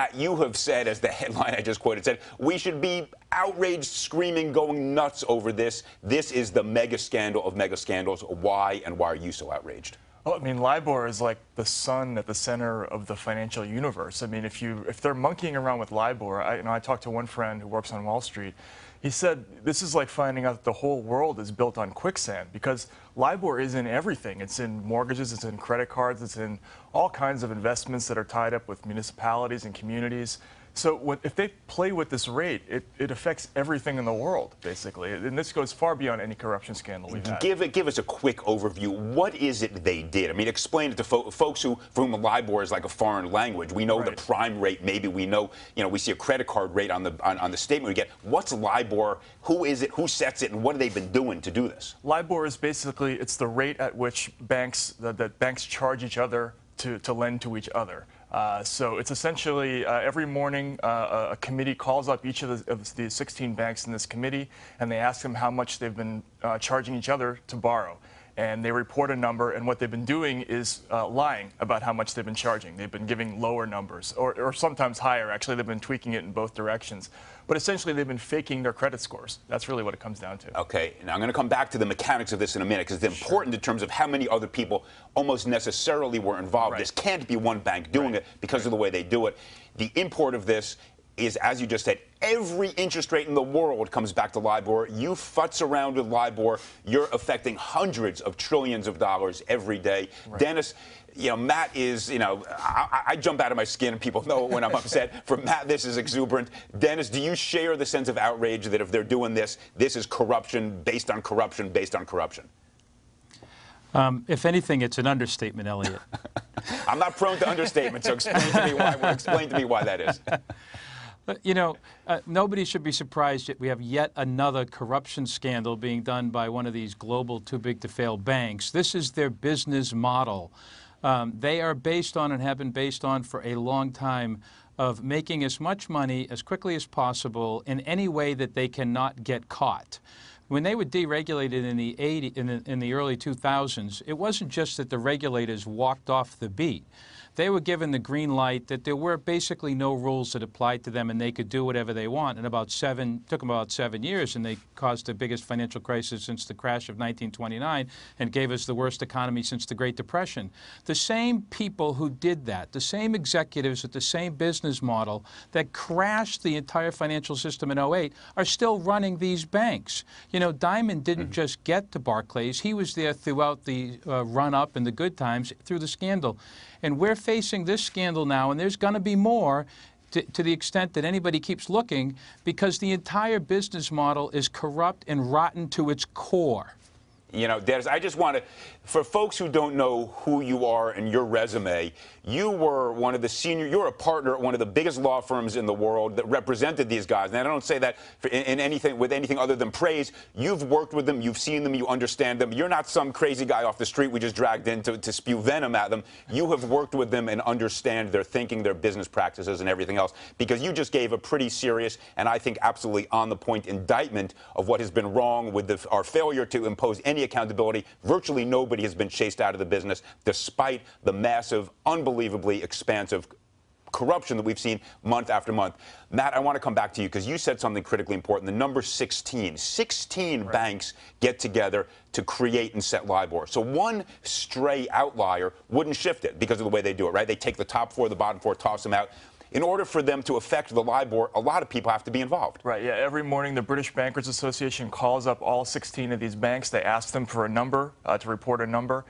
Matt, you have said, as the headline I just quoted said, we should be outraged, screaming, going nuts over this. This is the mega scandal of mega scandals. Why, and why are you so outraged? Well, I mean, LIBOR is like the sun at the center of the financial universe. I mean, if they're monkeying around with LIBOR, I talked to one friend who works on Wall Street. He said this is like finding out that the whole world is built on quicksand, because LIBOR is in everything. It's in mortgages, it's in credit cards, it's in all kinds of investments that are tied up with municipalities and communities. So if they play with this rate, it affects everything in the world, basically. And this goes far beyond any corruption scandal we've had. Give us a quick overview. What is it they did? I mean, explain it to folks for whom LIBOR is like a foreign language. We know the prime rate. Maybe we know, we see a credit card rate on the statement we get. What's LIBOR? Who is it? Who sets it? And what have they been doing to do this? LIBOR is basically, it's the rate at which banks charge each other to lend to each other. So it's essentially every morning a committee calls up each of the 16 banks in this committee, and they ask them how much they've been charging each other to borrow. And they report a number, and what they've been doing is lying about how much they've been charging. They've been giving lower numbers, or sometimes higher. Actually, they've been tweaking it in both directions. But essentially, they've been faking their credit scores. That's really what it comes down to. Okay, now I'm going to come back to the mechanics of this in a minute, because it's important in terms of how many other people almost necessarily were involved. This can't be one bank doing it because of the way they do it. The import of this is, as you just said, every interest rate in the world comes back to LIBOR. You futz around with LIBOR, you're affecting hundreds of trillions of dollars every day. Dennis, Matt is, I jump out of my skin and people know when I'm upset. For Matt, this is exuberant. Dennis, do you share the sense of outrage that if they're doing this, this is corruption based on corruption based on corruption? If anything, it's an understatement, Elliot. I'm not prone to understatement, so explain to me why that is. Nobody should be surprised that we have yet another corruption scandal being done by one of these global too-big-to-fail banks. This is their business model. They are based on and have been based on for a long time of making as much money as quickly as possible in any way that they cannot get caught. When they were deregulated in the early 2000s, it wasn't just that the regulators walked off the beat. They were given the green light that there were basically no rules that applied to them, and they could do whatever they want. And took them about 7 years, and they caused the biggest financial crisis since the crash of 1929 and gave us the worst economy since the Great Depression. The same people who did that, the same executives with the same business model that crashed the entire financial system in '08 are still running these banks. Diamond didn't just get to Barclays. He was there throughout the run-up and the good times through the scandal. And we're facing this scandal now, and there's going to be more to the extent that anybody keeps looking, because the entire business model is corrupt and rotten to its core. Dennis, I just want to, for folks who don't know who you are and your resume, you were one of the you're a partner at one of the biggest law firms in the world that represented these guys. And I don't say that with anything other than praise. You've worked with them, you've seen them, you understand them. You're not some crazy guy off the street we just dragged in to spew venom at them. You have worked with them and understand their thinking, their business practices, and everything else, because you just gave a pretty serious and I think absolutely on-the-point indictment of what has been wrong with our failure to impose any accountability. Virtually nobody has been chased out of the business, despite the massive, unbelievably expansive corruption that we've seen month after month. Matt, I want to come back to you because you said something critically important. The number 16. 16 banks get together to create and set LIBOR. So one stray outlier wouldn't shift it because of the way they do it, right? They take the top four, the bottom four, toss them out. In order for them to affect the LIBOR, a lot of people have to be involved. Right, yeah. Every morning, the British Bankers Association calls up all 16 of these banks. They ask them for a number, to report a number.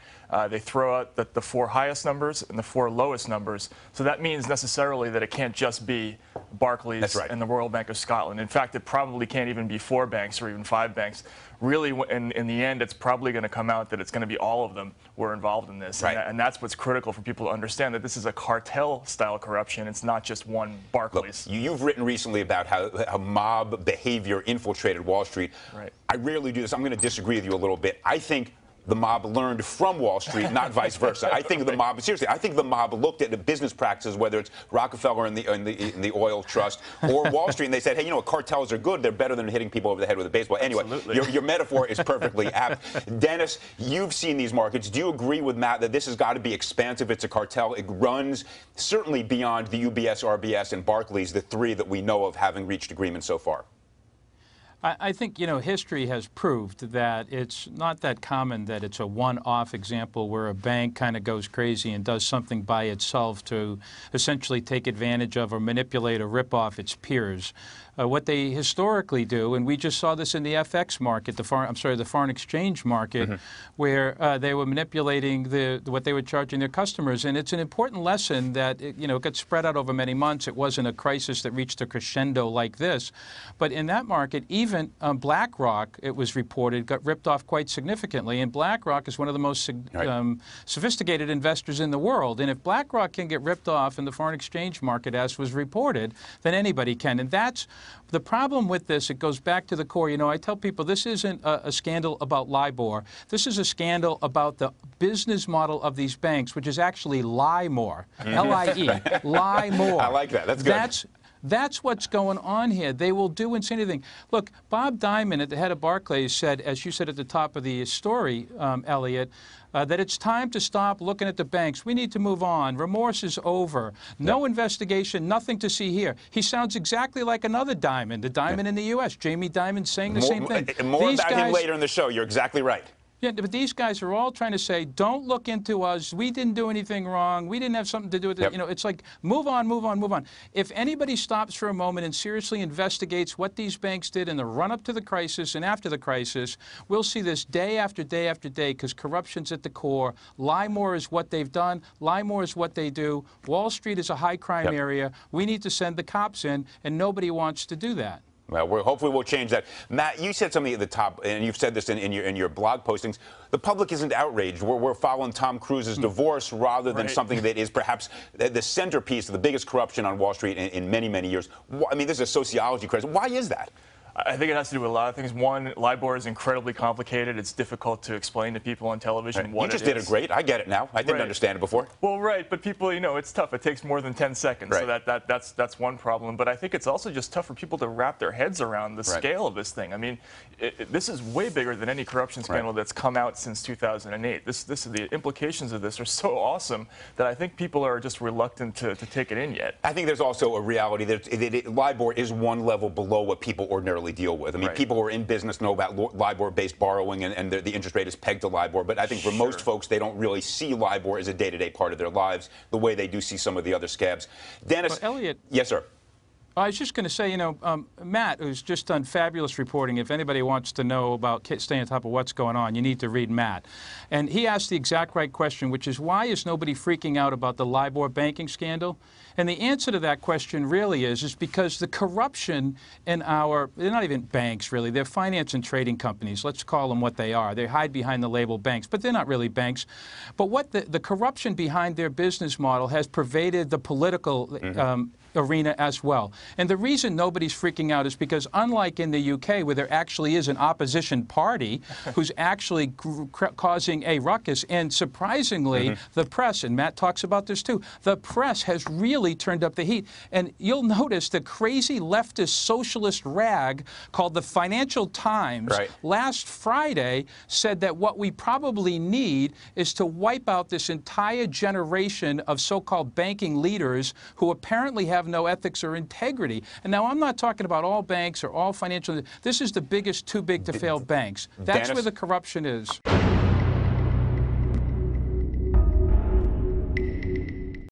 They throw out the 4 highest numbers and the 4 lowest numbers. So that means necessarily that it can't just be Barclays and the Royal Bank of Scotland. In fact, it probably can't even be 4 banks or even 5 banks. Really, in the end, it's probably going to come out that it's going to be all of them were involved in this. And that's what's critical for people to understand, that this is a cartel-style corruption. It's not just one Barclays. Look, you've written recently about how mob behavior infiltrated Wall Street. I rarely do this. I'm going to disagree with you a little bit. I think the mob learned from Wall Street, not vice versa. I think the mob, seriously, I think the mob looked at the business practices, whether it's Rockefeller in the oil trust or Wall Street, and they said, hey, you know, cartels are good. They're better than hitting people over the head with a baseball. Anyway, your metaphor is perfectly apt. Dennis, you've seen these markets. Do you agree with Matt that this has got to be expansive? It's a cartel. It runs certainly beyond the UBS, RBS, and Barclays, the three that we know of having reached agreement so far. I think, you know, history has proved that it's not that common that it's a one-off example where a bank kind of goes crazy and does something by itself to essentially take advantage of or manipulate or rip off its peers. What they historically do, and we just saw this in the FX market, the foreign exchange market, where they were manipulating what they were charging their customers. And it's an important lesson that, you know, it got spread out over many months. It wasn't a crisis that reached a crescendo like this. But in that market, even BlackRock, it was reported, got ripped off quite significantly. And BlackRock is one of the most sophisticated investors in the world. And if BlackRock can get ripped off in the foreign exchange market, as was reported, then anybody can. And that's the problem with this. It goes back to the core. You know, I tell people this isn't a scandal about LIBOR. This is a scandal about the business model of these banks, which is actually lie more. L-I-E, lie more. I like that. That's good. That's what's going on here. They will do insane things. Look, Bob Diamond, at the head of Barclays, said, as you said at the top of the story, Elliot, that it's time to stop looking at the banks. We need to move on. Remorse is over. No investigation, nothing to see here. He sounds exactly like another Diamond, the Diamond in the U.S. Jamie Dimon saying the same thing. More about him later in the show. You're exactly right. Yeah, but these guys are all trying to say, don't look into us. We didn't do anything wrong. We didn't have something to do with it. You know, it's like, move on, move on, move on. If anybody stops for a moment and seriously investigates what these banks did in the run-up to the crisis and after the crisis, we'll see this day after day after day because corruption's at the core. Lie more is what they've done. Lie more is what they do. Wall Street is a high-crime area. We need to send the cops in, and nobody wants to do that. Well, hopefully we'll change that. Matt, you said something at the top, and you've said this in your blog postings. The public isn't outraged. We're following Tom Cruise's divorce rather than something that is perhaps the centerpiece of the biggest corruption on Wall Street in many, many years. I mean, this is a sociology crisis. Why is that? I think it has to do with a lot of things. One, LIBOR is incredibly complicated. It's difficult to explain to people on television what it is. You just did it great. I get it now. I didn't understand it before. Well, right, but people, you know, it's tough. It takes more than 10 seconds, so that's one problem. But I think it's also just tough for people to wrap their heads around the scale of this thing. I mean, this is way bigger than any corruption scandal that's come out since 2008. The implications of this are so awesome that I think people are just reluctant to take it in yet. I think there's also a reality that LIBOR is one level below what people ordinarily deal with. I mean, people who are in business know about LIBOR-based borrowing, and the interest rate is pegged to LIBOR. But I think for most folks, they don't really see LIBOR as a day-to-day part of their lives the way they do see some of the other scabs. Dennis. Well, Elliot. Yes, sir. I was just going to say, you know, Matt, who's just done fabulous reporting. If anybody wants to know about staying on top of what's going on, you need to read Matt. And he asked the exact right question, which is, why is nobody freaking out about the LIBOR banking scandal? And the answer to that question really is because the corruption in they're not even banks, really. They're finance and trading companies. Let's call them what they are. They hide behind the label banks, but they're not really banks. But what the corruption behind their business model has pervaded the political arena as well. And the reason nobody's freaking out is because, unlike in the UK, where there actually is an opposition party who's actually causing a ruckus, and surprisingly, the press, and Matt talks about this too, the press has really turned up the heat. And you'll notice the crazy leftist socialist rag called the Financial Times last Friday said that what we probably need is to wipe out this entire generation of so-called banking leaders who apparently have no ethics or integrity. And now I'm not talking about all banks or all financial. This is the biggest too big to fail banks. That's where the corruption is.